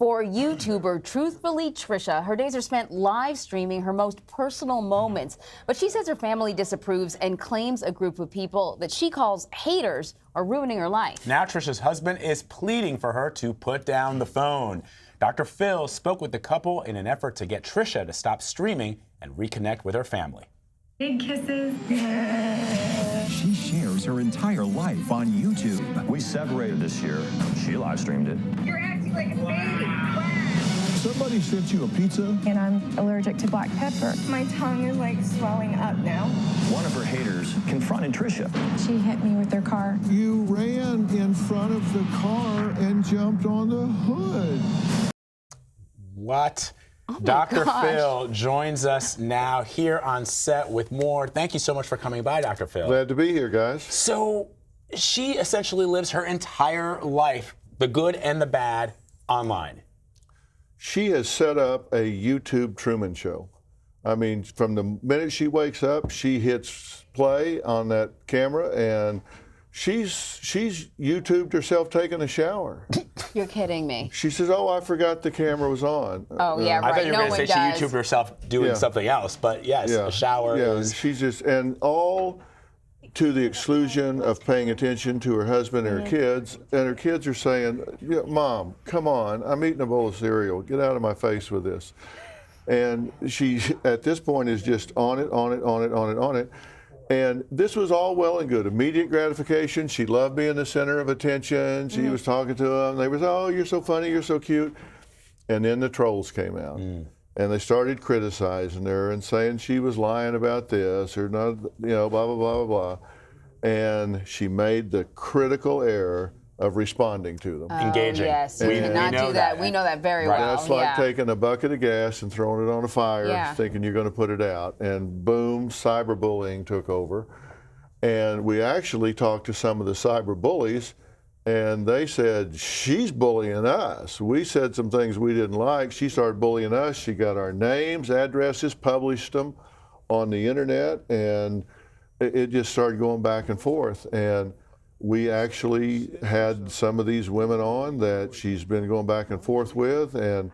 For YouTuber Truthfully Trisha, her days are spent live streaming her most personal moments. But she says her family disapproves and claims a group of people that she calls haters are ruining her life. Now Trisha's husband is pleading for her to put down the phone. Dr. Phil spoke with the couple in an effort to get Trisha to stop streaming and reconnect with her family. Big kisses. She shares her entire life on YouTube. We separated this year. She live streamed it. You're acting like a baby. Somebody sent you a pizza? And I'm allergic to black pepper. My tongue is like swelling up now. One of her haters confronted Trisha. She hit me with her car. You ran in front of the car and jumped on the hood. What? Oh Dr. gosh. Phil joins us now here on set with more. Thank you so much for coming by, Dr. Phil. Glad to be here, guys. So she essentially lives her entire life, the good and the bad, online. She has set up a YouTube Truman Show. I mean, from the minute she wakes up, she hits play on that camera, and she's YouTubed herself taking a shower. You're kidding me. She says, "Oh, I forgot the camera was on." Oh, yeah, I right. thought you were No going to one say does. she YouTubed herself doing Yeah. something else, but yes, a shower is... She's just, and all to the exclusion of paying attention to her husband and her kids. And her kids are saying, yeah, "Mom, come on, I'm eating a bowl of cereal. Get out of my face with this." And she, at this point, is just on it. And this was all well and good. Immediate gratification. She loved being the center of attention. She was talking to them. They was, "Oh, you're so funny, you're so cute." And then the trolls came out. And they started criticizing her and saying she was lying about this or not, blah, blah, blah, blah, blah. And she made the critical error of responding to them. Engaging. Yes, We you cannot know do that. We know that very well. That's like yeah. taking a bucket of gas and throwing it on a fire, Yeah. thinking you're going to put it out. And boom, cyberbullying took over. And we actually talked to some of the cyber bullies, and they said, "She's bullying us. We said some things we didn't like. She started bullying us. She got our names, addresses, published them on the internet, and it just started going back and forth." And we actually had some of these women on that she's been going back and forth with, and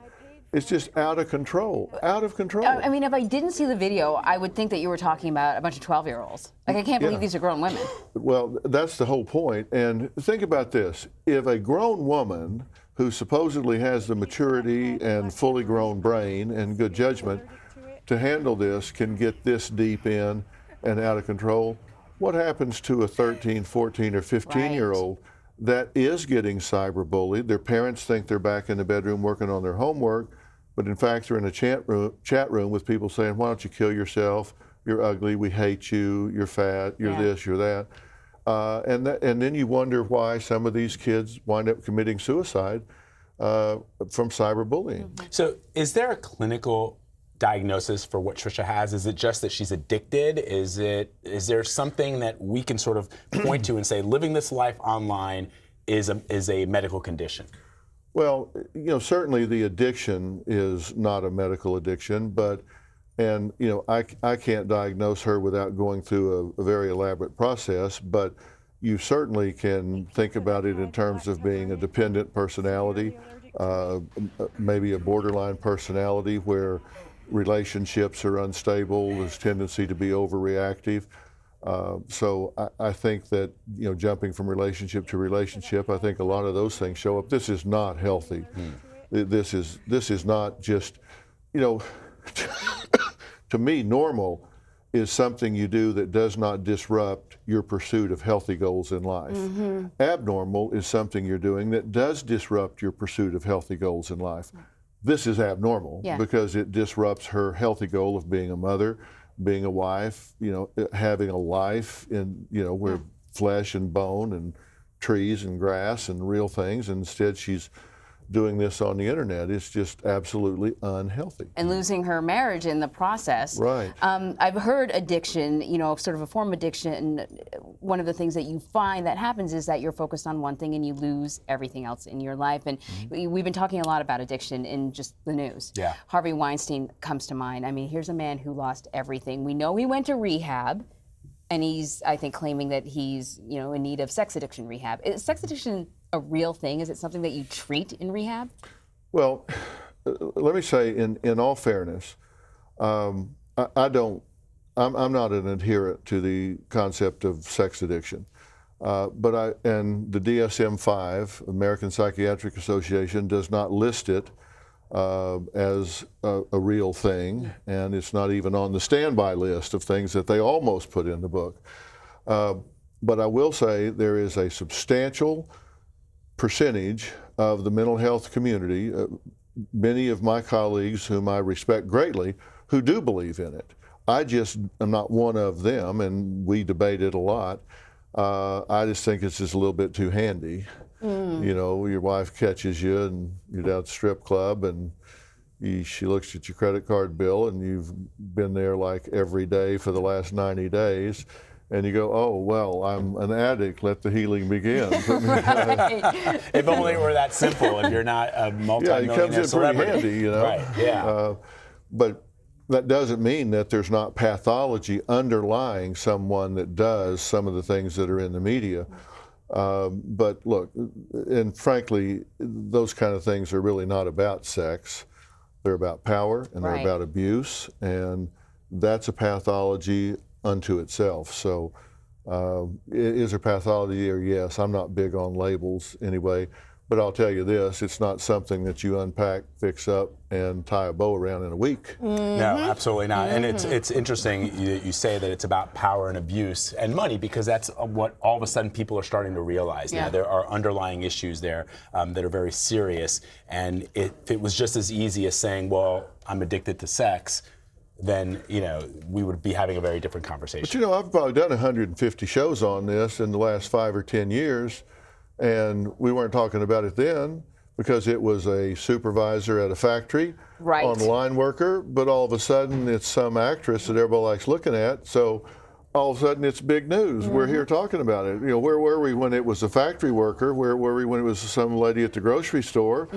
it's just out of control, out of control. I mean, if I didn't see the video, I would think that you were talking about a bunch of 12-year-olds. Like, I can't believe these are grown women. Well, that's the whole point. And think about this. If a grown woman who supposedly has the maturity and fully grown brain and good judgment to handle this can get this deep in and out of control, what happens to a 13, 14, or 15-year-old that is getting cyberbullied? Their parents think they're back in the bedroom working on their homework, but in fact they're in a chat room with people saying, "Why don't you kill yourself? You're ugly. We hate you. You're fat. You're this. You're that." And then you wonder why some of these kids wind up committing suicide from cyberbullying. So is there a clinical diagnosis for what Trisha has? Is it just that she's addicted? Is there something that we can sort of point to and say living this life online is a medical condition? Well, certainly the addiction is not a medical addiction, and I can't diagnose her without going through a very elaborate process, but you certainly can think about it in terms of being a dependent personality, maybe a borderline personality where relationships are unstable, there's tendency to be overreactive. So I think that, jumping from relationship to relationship, I think a lot of those things show up. This is not healthy. This is not just, to me, normal is something you do that does not disrupt your pursuit of healthy goals in life. Abnormal is something you're doing that does disrupt your pursuit of healthy goals in life. This is abnormal because it disrupts her healthy goal of being a mother, being a wife, having a life in, where flesh and bone and trees and grass and real things. And instead she's doing this on the internet. It's just absolutely unhealthy. And losing her marriage in the process. Right. I've heard addiction, sort of a form of addiction. One of the things that you find that happens is that you're focused on one thing and you lose everything else in your life. And we've been talking a lot about addiction in just the news. Yeah. Harvey Weinstein comes to mind. I mean, here's a man who lost everything. We know he went to rehab. And he's, I think, claiming that he's, in need of sex addiction rehab. Is sex addiction a real thing? Is it something that you treat in rehab? Well, let me say, in all fairness, I'm not an adherent to the concept of sex addiction. And the DSM-5, American Psychiatric Association, does not list it as a real thing, and it's not even on the standby list of things that they almost put in the book. But I will say there is a substantial percentage of the mental health community, many of my colleagues whom I respect greatly, who do believe in it. I just am not one of them, and we debate it a lot. I just think it's just a little bit too handy. You know, your wife catches you and you're down at the strip club and she looks at your credit card bill and you've been there like every day for the last 90 days. And you go, oh, well, I'm an addict, let the healing begin. If only it were that simple, if you're not a multi-millionaire it comes in celebrity. pretty handy, you know. Right, yeah. But that doesn't mean that there's not pathology underlying someone that does some of the things that are in the media. But look, and frankly, those kind of things are really not about sex. They're about power and they're about abuse, and that's a pathology unto itself. So is there pathology there? Yes. I'm not big on labels anyway, but I'll tell you this, it's not something that you unpack, fix up, and tie a bow around in a week. No, absolutely not. And it's interesting you say that it's about power and abuse and money, because that's what all of a sudden people are starting to realize now. There are underlying issues there that are very serious. And if it was just as easy as saying, well, I'm addicted to sex, then, you know, we would be having a very different conversation. But you know, I've probably done 150 shows on this in the last 5 or 10 years, and we weren't talking about it then because it was a supervisor at a factory, on line worker, but all of a sudden it's some actress that everybody likes looking at, so all of a sudden it's big news. We're here talking about it. You know, where were we when it was a factory worker? Where were we when it was some lady at the grocery store?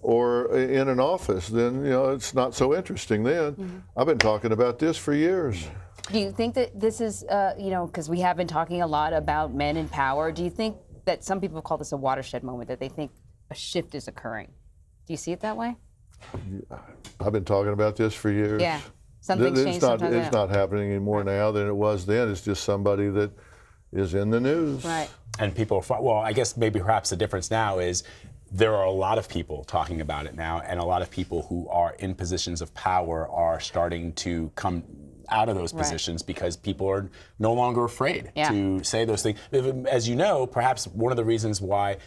Or in an office? Then, you know, it's not so interesting then. I've been talking about this for years. Do you think that this is, you know, because we have been talking a lot about men in power, do you think that some people call this a watershed moment, that they think a shift is occurring? Do you see it that way? I've been talking about this for years. Yeah, something's changed. It's not happening any more now than it was then. It's just somebody that is in the news. Right. And people, well, I guess maybe perhaps the difference now is there are a lot of people talking about it now, and a lot of people who are in positions of power are starting to come out of those positions because people are no longer afraid to say those things. As you know, perhaps one of the reasons why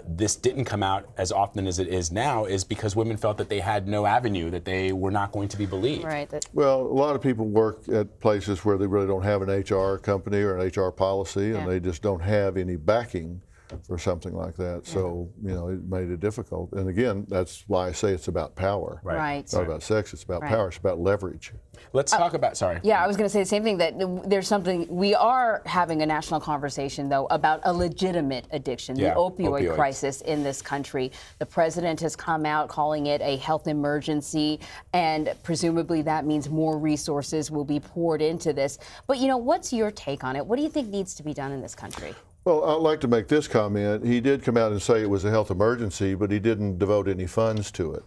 this didn't come out as often as it is now is because women felt that they had no avenue, that they were not going to be believed. Right. Well, a lot of people work at places where they really don't have an HR company or an HR policy, and they just don't have any backing for something like that. So, you know, it made it difficult. And again, that's why I say it's about power. Right. It's not about sex, it's about power, it's about leverage. Let's talk about, sorry. Yeah, I was going to say the same thing, that there's something, we are having a national conversation, though, about a legitimate addiction, the opioid crisis in this country. The president has come out calling it a health emergency, and presumably that means more resources will be poured into this. But, you know, what's your take on it? What do you think needs to be done in this country? Well, I'd like to make this comment. He did come out and say it was a health emergency, but he didn't devote any funds to it.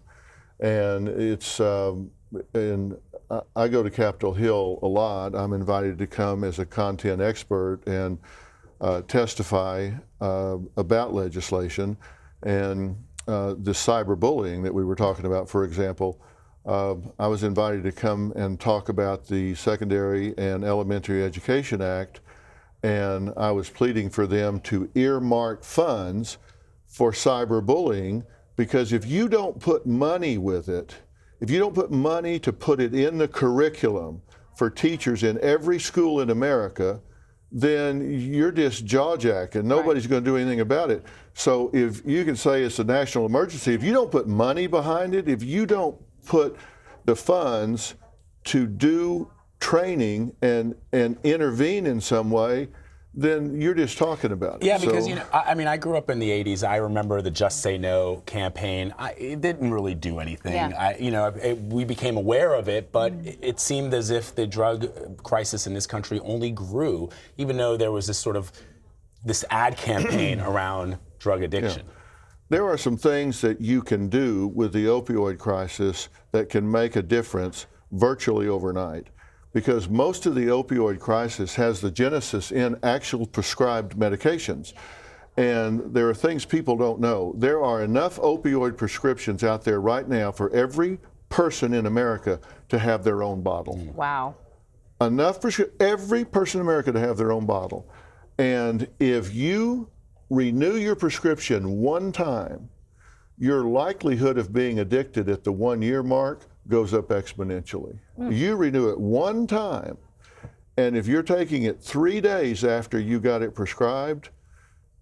And it's, and I go to Capitol Hill a lot. I'm invited to come as a content expert and testify about legislation. And the cyberbullying that we were talking about, for example, I was invited to come and talk about the Secondary and Elementary Education Act, and I was pleading for them to earmark funds for cyberbullying, because if you don't put money with it, if you don't put money to put it in the curriculum for teachers in every school in America, then you're just jaw-jacking. Nobody's going to do anything about it. So if you can say it's a national emergency, if you don't put money behind it, if you don't put the funds to do training and intervene in some way, then you're just talking about it. Yeah, because, you know, I mean, I grew up in the 80s. I remember the Just Say No campaign. It didn't really do anything. We became aware of it, but it seemed as if the drug crisis in this country only grew, even though there was this sort of, this ad campaign around drug addiction. there are some things that you can do with the opioid crisis that can make a difference virtually overnight. Because most of the opioid crisis has the genesis in actual prescribed medications. And there are things people don't know. There are enough opioid prescriptions out there right now for every person in America to have their own bottle. Wow. Enough for every person in America to have their own bottle. And if you renew your prescription one time, your likelihood of being addicted at the 1 year mark goes up exponentially. You renew it one time, and if you're taking it 3 days after you got it prescribed,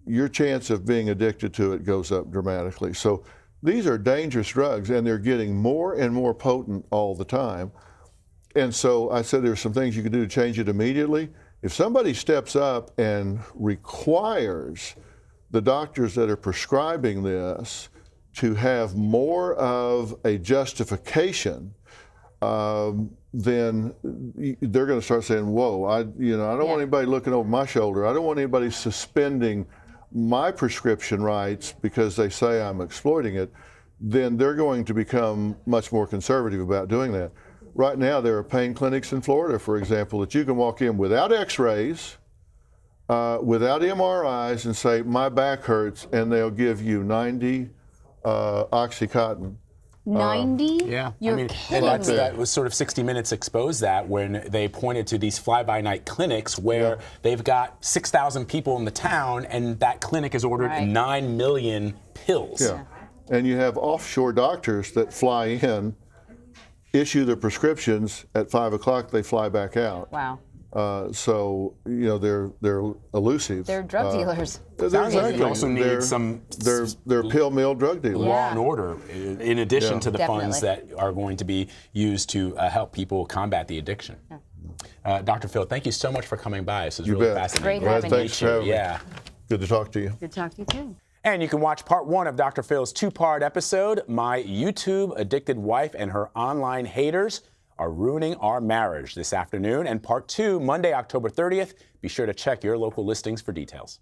your chance of being addicted to it goes up dramatically. So these are dangerous drugs, and they're getting more and more potent all the time. And so I said there's some things you can do to change it immediately. If somebody steps up and requires the doctors that are prescribing this to have more of a justification, then they're going to start saying, whoa, I don't want anybody looking over my shoulder. I don't want anybody suspending my prescription rights because they say I'm exploiting it. Then they're going to become much more conservative about doing that. Right now, there are pain clinics in Florida, for example, that you can walk in without x-rays, without MRIs, and say, my back hurts, and they'll give you 90 Oxycontin. 90? Yeah, You're I mean, kidding and me. that was sort of 60 Minutes exposed that when they pointed to these fly-by-night clinics where they've got 6,000 people in the town, and that clinic has ordered 9 million pills. Yeah, and you have offshore doctors that fly in, issue the prescriptions at 5 o'clock, they fly back out. Wow. So they're elusive. They're drug dealers. Sounds like you also need some they're pill mill drug dealers. law and order in addition to the funds Definitely. that are going to be used to help people combat the addiction. Dr. Phil, thank you so much for coming by. This was really bet. fascinating. Great having you. Thanks for having me. Yeah. Good to talk to you. Good to talk to you too. And you can watch part 1 of Dr. Phil's 2-part episode, My YouTube Addicted Wife and Her Online Haters Are Ruining Our Marriage, this afternoon, and part 2, Monday, October 30th. Be sure to check your local listings for details.